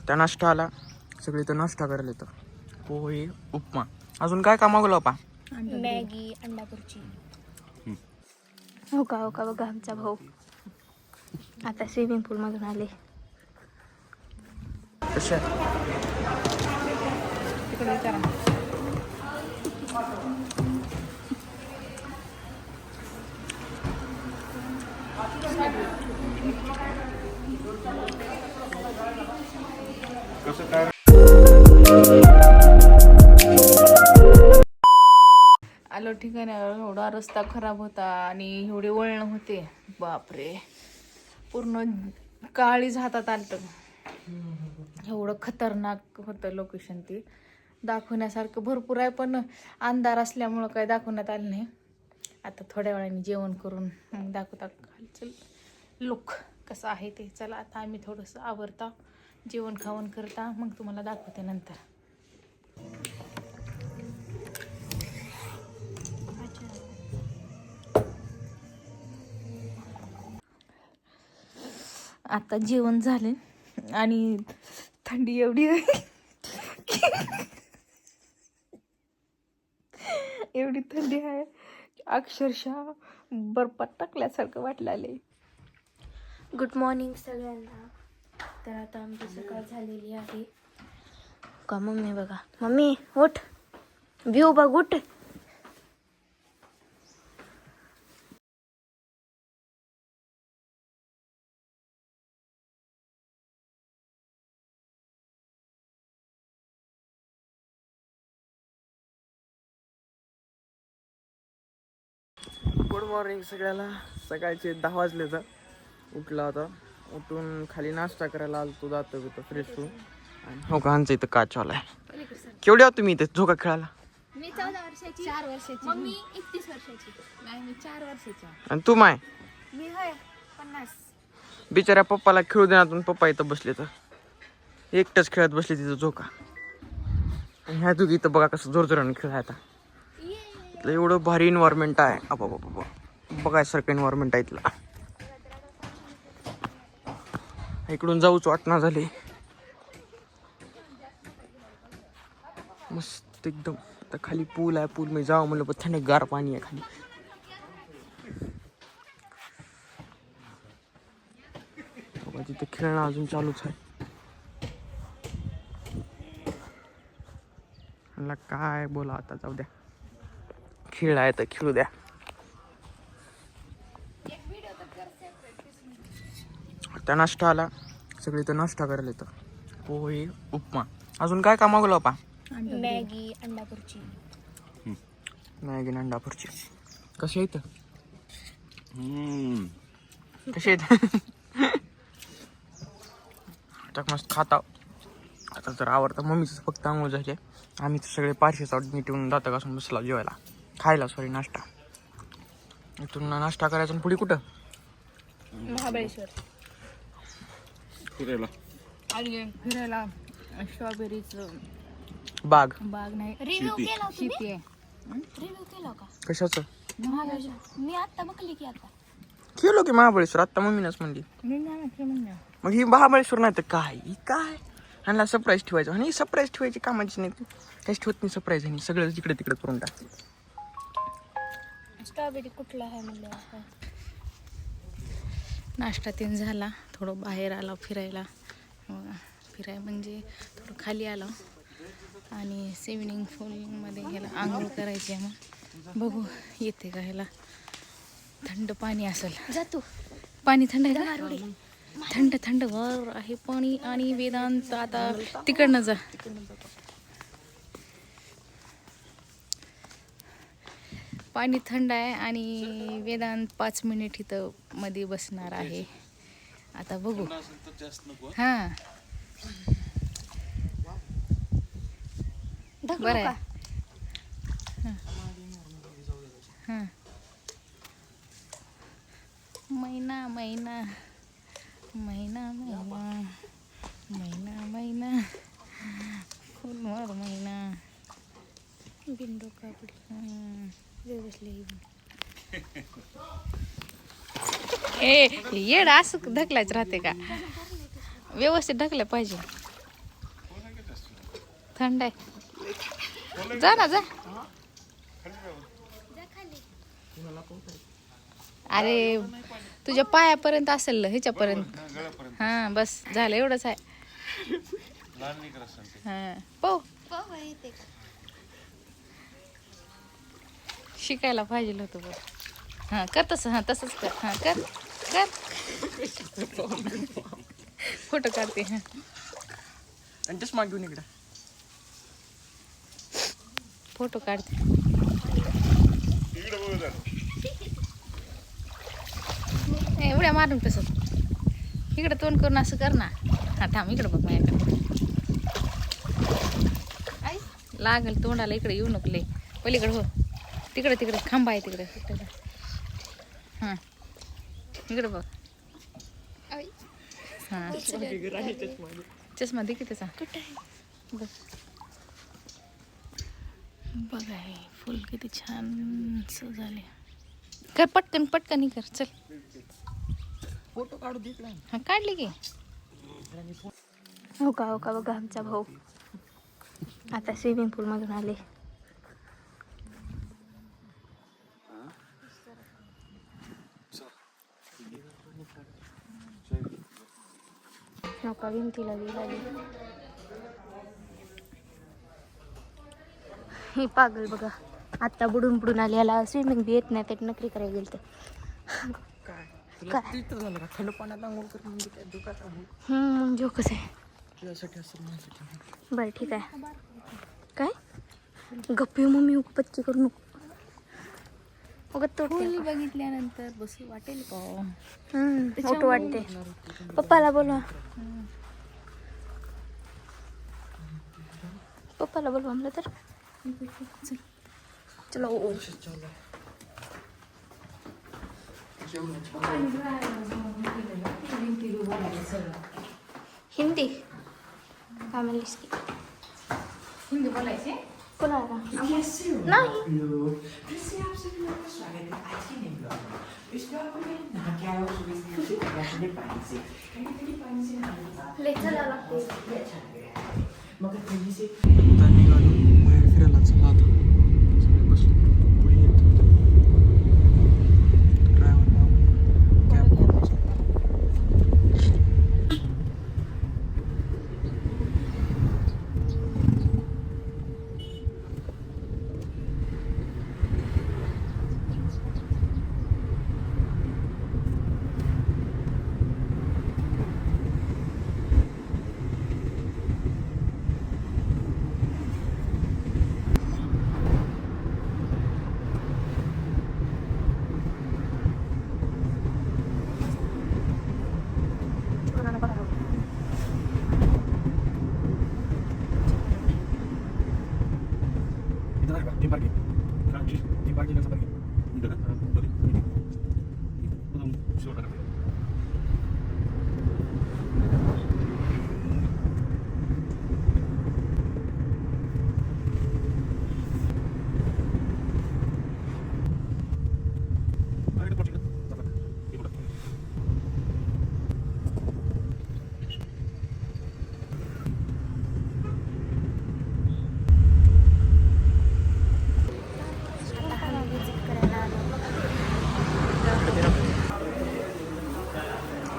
त्या नाश्ता आला, सगळे तर नाश्ता करायला येतं. पोहे, उपमा. अजून काय का मागवलं पा? मॅगी, अंडा खुर्ची. हो का बघा आमचा भाऊ आता स्विमिंग पूल मधून आले. कशा तिकडे विचारा. कसं काय? आलो ठिकाणावर. एवढा रस्ता खराब होता आणि एवढे वळण होते, बापरे. पूर्ण काळीच हातात आलत. एवढं खतरनाक होतं लोकेशन. ते दाखवण्यासारखं भरपूर आहे, पण अंधार असल्यामुळं काही दाखवण्यात आलं नाही. आता थोड्या वेळाने जेवण करून मग दाखवता खालचं लुक कसं आहे ते. चला आता आम्ही थोडंसं आवरता, जेवण खावण करता, मग तुम्हाला दाखवते नंतर. आता जेवण झाले आणि थंडी एवढी आहे एवढी थंडी आहे अक्षरशः बर्फात टाकल्यासारखं वाटलं. गुड मॉर्निंग सगळ्यांना. तर आता आमची सकाळ झालेली आहे का. मम्मी बघा, मम्मी उठ, व्यू बघ, उठ. गुड मॉर्निंग सगळ्याला. सकाळचे 10 वाजले तर उठला होता. उठून खाली नाश्ता करायला आलो. तो जातो फ्रेश होऊन. हो का, आमचं इथं का चालू आहे. केवढे आहोत तुम्ही इथे झोका खेळायला? मी 14 वर्षाची, 4 वर्षाची. मम्मी 31 वर्षाची. नाही, मी 4 वर्षाची. आणि तू माय मी होय 50. बिचाऱ्या पप्पाला खेळू देण्यातून पप्पा इथं बसले तर एकटंच खेळत बसले तिथं झोका. आणि ह्या तू इथं बघा कसं जोरजोराने खेळ आहे. आता इथलं एवढं भारी एन्व्हायरमेंट आहे. बघायसारखं एन्व्हायरमेंट आहे इथलं. इकडून जाऊच वाटणं झाले. मस्त एकदम. आता खाली पूल आहे. पूल मध्ये जावं म्हणलं पण थंड गार पाणी आहे खाली. तिथे खेळणं अजून चालूच आहे. मला काय बोला, आता जाऊ द्या. खेळ आहे तर खेळू द्या. त्या नाश्ता आला, सगळे तर नाश्ता करायला येतं. पोहे, उपमा. अजून काय का मागवलं पा? मॅगी, अंडा खुर्ची. मॅगी आणि अंडा खुर्ची. कशी आहेत? कशी आहेत? आता मस्त खाता. आता जर आवडतं मम्मीच फक्त आंघोळ झाली. आम्ही तर सगळे पारशेच नीटून दाता घासून बसला जेवायला, खायला. सॉरी, नाश्ता. इथून नाश्ता करायचा. आणि पुढे कुठं? महाबळेश्वर फिरायला स्ट्रॉबेरीचं बाग बाग नाही, रिव्ह्यू केला होता. शेती आहे. रिव्ह्यू केला का कशाचं? महाबळेश्वर? मी आता बघली की आता केलो की महाबळेश्वर. आत्ता मम्मीनंच म्हणली. मी नाही म्हणलं. मग ही महाबळेश्वर नाही तर काय ह्यांना सरप्राईज ठेवायचं. आणि सरप्राईज ठेवायची कामाची नाही. काहीच ठेवत नाही सरप्राईज. आणि सगळं जिकडे तिकडे करून टाक. स्ट्रॉबेरी कुठला आहे म्हणलं. नाश्ता तीन झाला, थोडं बाहेर आलो फिरायला. म्हणजे थोडं खाली आलो आणि स्विमिंग पूलमध्ये ह्याला आंघोळ करायची आहे. मग बघू येते का ह्याला. थंड पाणी असेल. जातो पाणी थंड आहे का? थंड थंड वर आहे पाणी. आणि वेदांत आता तिकडनं जा. पाणी थंड आहे आणि वेदांत 5 मिनिट इथं मध्ये बसणार आहे. आता बघू. हां, बरं आहे. हां, महिना महिना महिना महिना महिना महिना फोनवर महिना बिंडो कापडी बसले. ए येड असं ढकलायचं राहते का? व्यवस्थित ढकलं पाहिजे. थंड आहे. जा ना जा. अरे तुझ्या पायापर्यंत असेल ह्याच्यापर्यंत. हा बस झालं एवढंच आहे. हा पो शिकायला पाहिजे होतं बघ. हा कर तसं. हा तसंच कर. हा कर कर. फोटो काढते. हा आणि चष्मा घेऊन इकडे. फोटो काढते. उड्या मारून तसं इकडे तोंड करून असं कर ना. हा थांब इकडे बघ माझ्याकडे. लागल तोंडाला. इकडे येऊ नको लय. पलीकडे हो. तिकडे तिकडे खांबा आहे तिकडे. हां इकडे बघ. हां चष्मा दे की त्याचा. बघ बघा हे फुल किती छान झाले. कर पटकन पटकन कर चल. फोटो काढू दे. हा काढली की. हो का बघा आमचा भाऊ आता स्विमिंग पूल मधून आले. नका भिंतीला लागली. ही पागल बघा आता बुडून आली. याला स्विमिंग बी येत नाही. त्यात नकरी करायला गेलं काय झालं का? थंड पाण्यात आंघोळ कर म्हणजे काय दुखात जोकच आहे. तुझ्यासाठी असं माझ्यासाठी. बरं ठीक आहे. काय गप्पी मम्मी उपपत्ती करू नको. फुल बघितल्यानंतर बसू वाटेल का? मोठं वाटते. पप्पाला बोलवा. पप्पाला बोलवा म्हणलं तर. चलो हिंदी काय म्हणलीस की? हिंदी बोलायचे कोणाला नाही. आता निघालो बाहेर फिरायला. चला आता सगळे बसले. पुढे येत ड्रायव्हर कॅब करून बसला.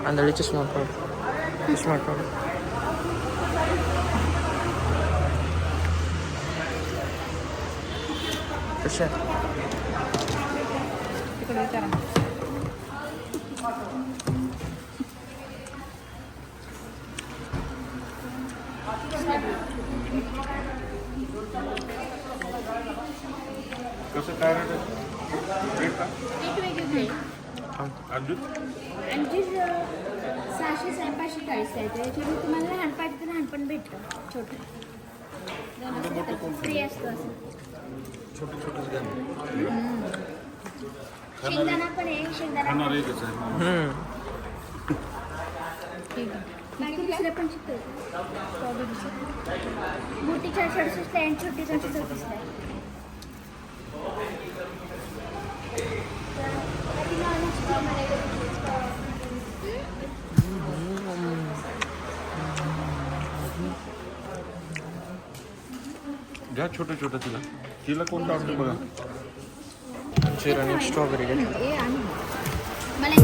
आंधळी चष्मा काढ. कशा तिकडे विचारा. कसं काय रेट आणि 600-540 आहे. त्याच्यावर तुम्हाला लहान पाहिजे तर लहान पण भेटतं. छोटं फ्री असतं असं. छोटे छोटेच घ्या. शेंगदाणा पण आहे. शेंगदाणा खाणार एकच आहे. ठीक आहे. बाकी दुसरं पण शिकतो. मोठी 67 आहे आणि छोटी 34 आहे. घ्या छोटं छोटं तिला. तिला कोणतं आवडतं बघा. अंजीर आणि स्ट्रॉबेरी घ्या. मला